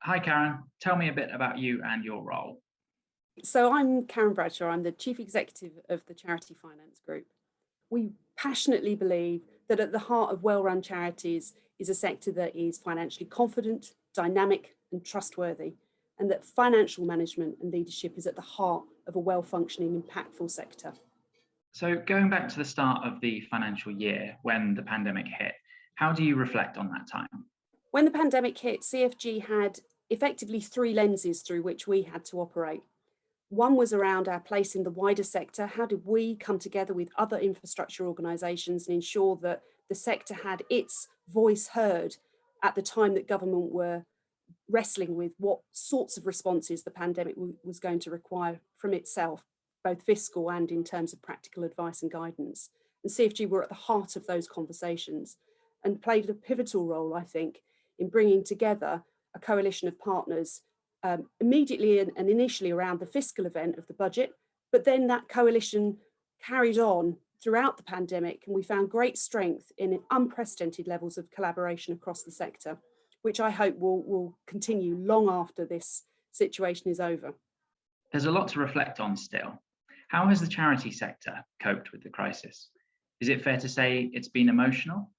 Hi, Karen. Tell me a bit about you and your role. So I'm Caron Bradshaw. I'm the Chief Executive of the Charity Finance Group. We passionately believe that at the heart of well-run charities is a sector that is financially confident, dynamic and trustworthy, and that financial management and leadership is at the heart of a well-functioning, impactful sector. So, going back to the start of the financial year when the pandemic hit, how do you reflect on that time? When the pandemic hit, CFG had effectively three lenses through which we had to operate. One was around our place in the wider sector. How did we come together with other infrastructure organisations and ensure that the sector had its voice heard at the time that government were wrestling with what sorts of responses the pandemic was going to require from itself, both fiscal and in terms of practical advice and guidance. And CFG were at the heart of those conversations and played a pivotal role, I think, in bringing together a coalition of partners immediately and initially around the fiscal event of the budget, but then that coalition carried on throughout the pandemic, and we found great strength in unprecedented levels of collaboration across the sector, which I hope will continue long after this situation is over. There's a lot to reflect on still. How has the charity sector coped with the crisis? Is it fair to say it's been emotional?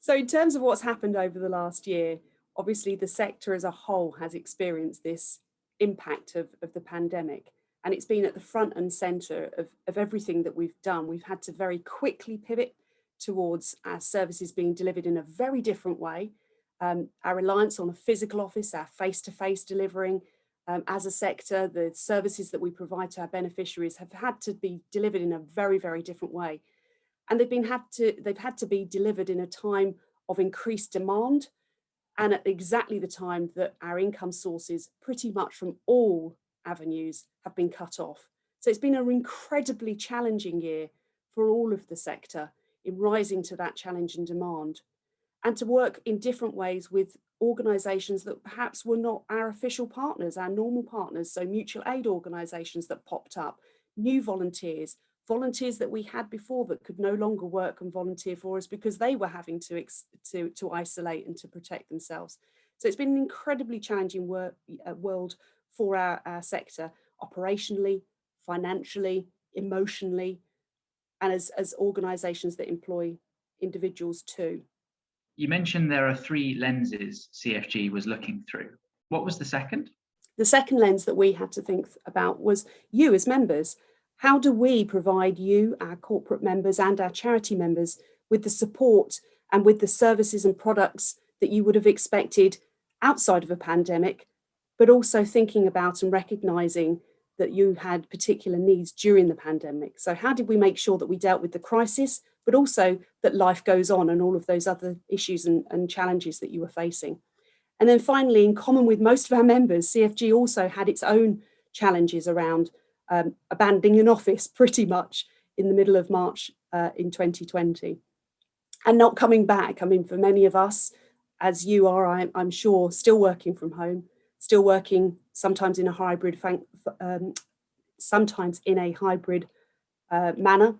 So in terms of what's happened over the last year, obviously the sector as a whole has experienced this impact of the pandemic. And it's been at the front and centre of everything that we've done. We've had to very quickly pivot towards our services being delivered in a very different way. Our reliance on a physical office, our face-to-face delivering as a sector, the services that we provide to our beneficiaries have had to be delivered in a very, very different way. And they've had to be delivered in a time of increased demand and at exactly the time that our income sources pretty much from all avenues have been cut off. So it's been an incredibly challenging year for all of the sector in rising to that challenge and demand, and to work in different ways with organisations that perhaps were not our official partners, our normal partners, so mutual aid organisations that popped up, new volunteers that we had before that could no longer work and volunteer for us because they were having to isolate and to protect themselves. So it's been an incredibly challenging world for our sector, operationally, financially, emotionally, and as organisations that employ individuals too. You mentioned there are three lenses CFG was looking through. What was the second? The second lens that we had to think about was you as members. How do we provide you, our corporate members and our charity members, with the support and with the services and products that you would have expected outside of a pandemic, but also thinking about and recognising that you had particular needs during the pandemic? So how did we make sure that we dealt with the crisis, but also that life goes on and all of those other issues and challenges that you were facing? And then finally, in common with most of our members, CFG also had its own challenges around abandoning an office pretty much in the middle of March in 2020 and not coming back. I mean, for many of us, as you are, I'm sure, still working from home, still working sometimes in a hybrid manner.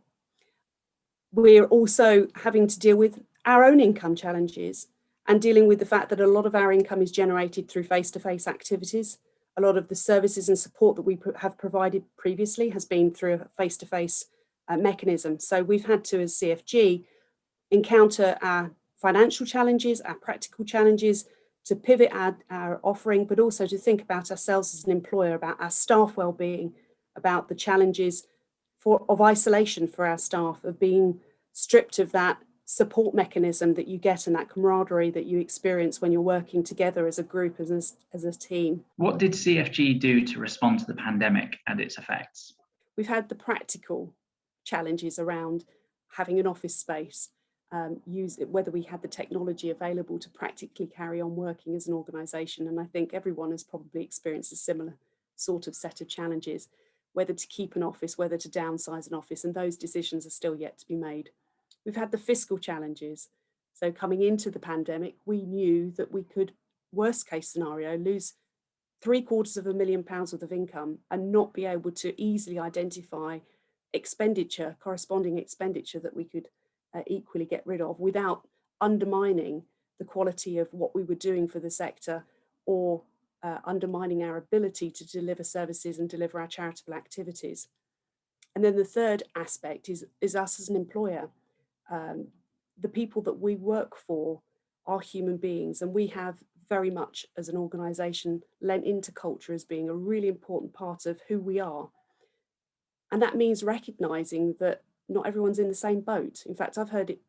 We're also having to deal with our own income challenges and dealing with the fact that a lot of our income is generated through face-to-face activities. A lot of the services and support that we have provided previously has been through a face-to-face mechanism. So we've had to, as CFG, encounter our financial challenges, our practical challenges, to pivot our offering, but also to think about ourselves as an employer, about our staff well-being, about the challenges of isolation for our staff, of being stripped of that support mechanism that you get and that camaraderie that you experience when you're working together as a group, as a team. What did CFG do to respond to the pandemic and its effects? We've had the practical challenges around having an office space, whether we had the technology available to practically carry on working as an organisation. And I think everyone has probably experienced a similar sort of set of challenges, whether to keep an office, whether to downsize an office, and those decisions are still yet to be made. We've had the fiscal challenges. So coming into the pandemic, we knew that we could, worst case scenario, lose £750,000 worth of income and not be able to easily identify corresponding expenditure that we could equally get rid of without undermining the quality of what we were doing for the sector or undermining our ability to deliver services and deliver our charitable activities. And then the third aspect is us as an employer. The people that we work for are human beings, and we have very much as an organisation lent into culture as being a really important part of who we are. And that means recognising that not everyone's in the same boat. In fact, I've heard it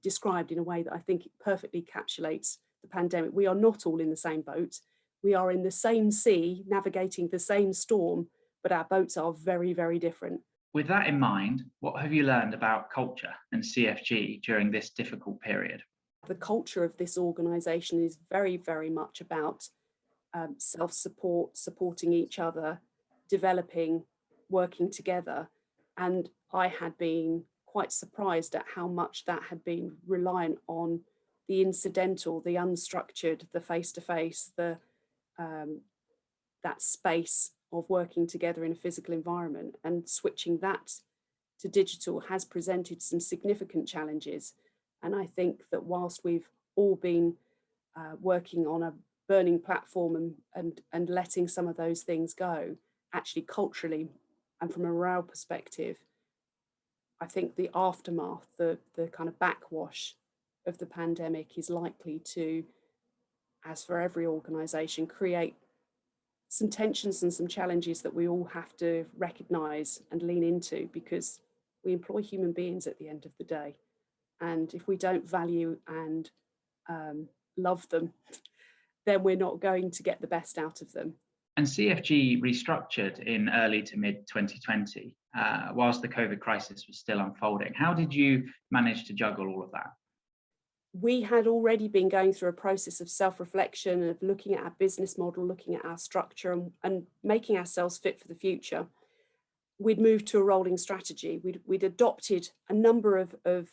described in a way that I think it perfectly encapsulates the pandemic. We are not all in the same boat. We are in the same sea, navigating the same storm, but our boats are very, very different. With that in mind, what have you learned about culture and CFG during this difficult period? The culture of this organisation is very, very much about self-support, supporting each other, developing, working together. And I had been quite surprised at how much that had been reliant on the incidental, the unstructured, the face-to-face, that space of working together in a physical environment, and switching that to digital has presented some significant challenges. And I think that whilst we've all been working on a burning platform and letting some of those things go, actually culturally and from a morale perspective, I think the aftermath, the kind of backwash of the pandemic is likely to, as for every organisation, create some tensions and some challenges that we all have to recognise and lean into, because we employ human beings at the end of the day. And if we don't value and love them, then we're not going to get the best out of them. And CFG restructured in early to mid 2020, whilst the COVID crisis was still unfolding. How did you manage to juggle all of that? We had already been going through a process of self-reflection, of looking at our business model, looking at our structure, and making ourselves fit for the future. We'd moved to a rolling strategy. We'd adopted a number of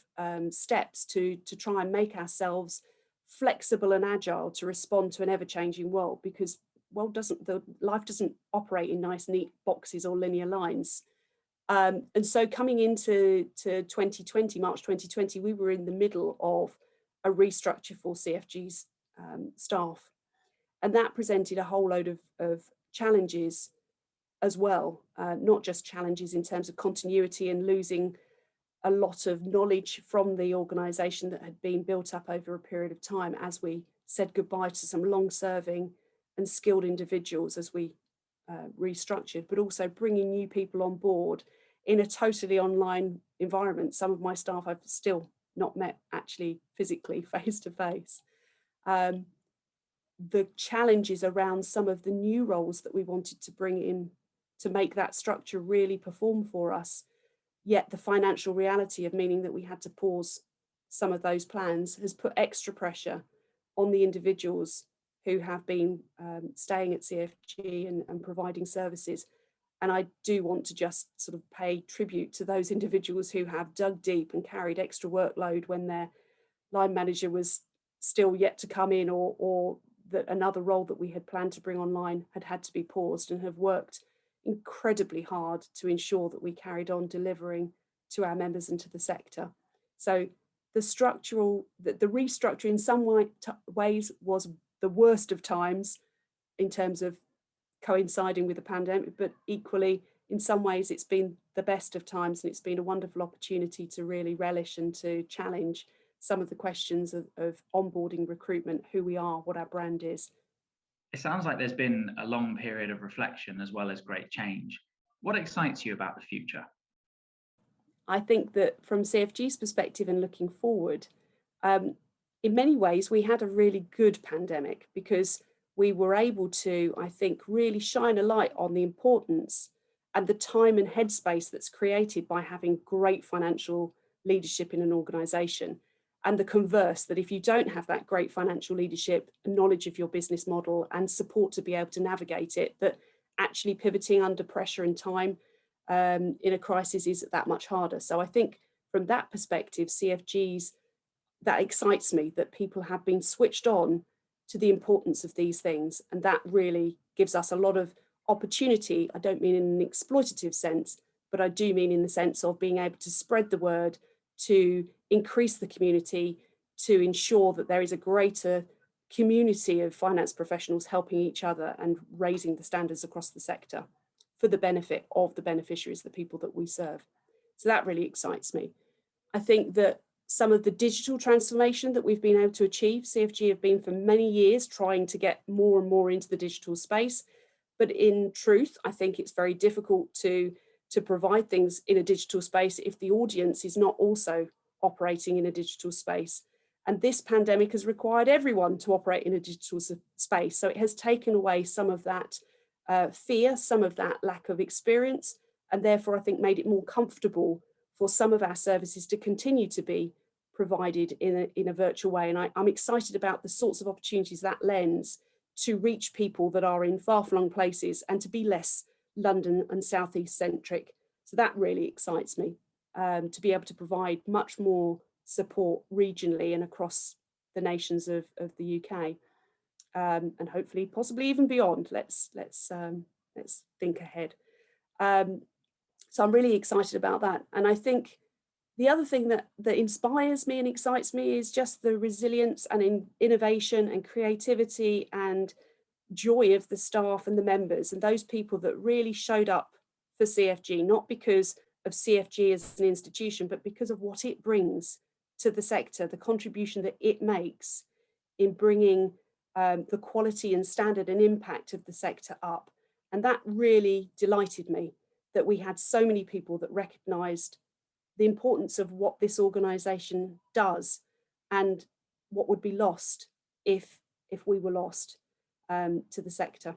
steps to try and make ourselves flexible and agile to respond to an ever-changing world, because life doesn't operate in nice, neat boxes or linear lines. And so coming into 2020, March 2020, we were in the middle of a restructure for CFG's staff. And that presented a whole load of challenges as well, not just challenges in terms of continuity and losing a lot of knowledge from the organisation that had been built up over a period of time as we said goodbye to some long-serving and skilled individuals as we restructured, but also bringing new people on board in a totally online environment. Some of my staff I've still not met actually physically face to face. The challenges around some of the new roles that we wanted to bring in to make that structure really perform for us, yet the financial reality of meaning that we had to pause some of those plans has put extra pressure on the individuals who have been staying at CFG and providing services. And I do want to just sort of pay tribute to those individuals who have dug deep and carried extra workload when their line manager was still yet to come in, or that another role that we had planned to bring online had to be paused, and have worked incredibly hard to ensure that we carried on delivering to our members and to the sector. So the restructure in some ways was the worst of times in terms of coinciding with the pandemic, but equally in some ways it's been the best of times, and it's been a wonderful opportunity to really relish and to challenge some of the questions of onboarding, recruitment, who we are, what our brand is. It sounds like there's been a long period of reflection as well as great change. What excites you about the future? I think that from CFG's perspective and looking forward, in many ways we had a really good pandemic, because we were able to, I think, really shine a light on the importance and the time and headspace that's created by having great financial leadership in an organisation. And the converse, that if you don't have that great financial leadership, knowledge of your business model and support to be able to navigate it, that actually pivoting under pressure and time in a crisis is that much harder. So I think from that perspective, that excites me, that people have been switched on to the importance of these things. And that really gives us a lot of opportunity. I don't mean in an exploitative sense, but I do mean in the sense of being able to spread the word, to increase the community, to ensure that there is a greater community of finance professionals helping each other and raising the standards across the sector for the benefit of the beneficiaries, the people that we serve. So that really excites me. I think that some of the digital transformation that we've been able to achieve, CFG have been for many years trying to get more and more into the digital space. But in truth, I think it's very difficult to provide things in a digital space if the audience is not also operating in a digital space. And this pandemic has required everyone to operate in a digital space. So it has taken away some of that fear, some of that lack of experience, and therefore I think made it more comfortable for some of our services to continue to be provided in a virtual way. And I'm excited about the sorts of opportunities that lends to reach people that are in far-flung places and to be less London and South East centric. So that really excites me, to be able to provide much more support regionally and across the nations of the UK, and hopefully possibly even beyond. Let's think ahead. So I'm really excited about that. And I think the other thing that inspires me and excites me is just the resilience and innovation and creativity and joy of the staff and the members and those people that really showed up for CFG, not because of CFG as an institution, but because of what it brings to the sector, the contribution that it makes in bringing the quality and standard and impact of the sector up. And that really delighted me, that we had so many people that recognised the importance of what this organisation does and what would be lost if we were lost to the sector.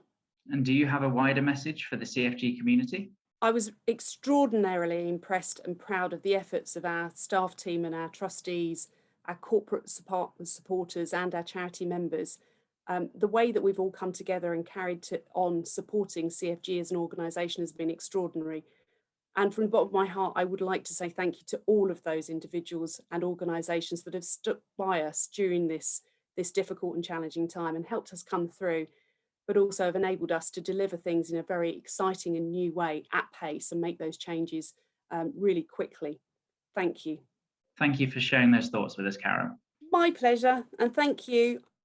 And do you have a wider message for the CFG community? I was extraordinarily impressed and proud of the efforts of our staff team and our trustees, our corporate supporters and our charity members. The way that we've all come together and carried on supporting CFG as an organisation has been extraordinary. And from the bottom of my heart, I would like to say thank you to all of those individuals and organisations that have stuck by us during this difficult and challenging time and helped us come through, but also have enabled us to deliver things in a very exciting and new way at pace and make those changes really quickly. Thank you. Thank you for sharing those thoughts with us, Caron. My pleasure, and thank you.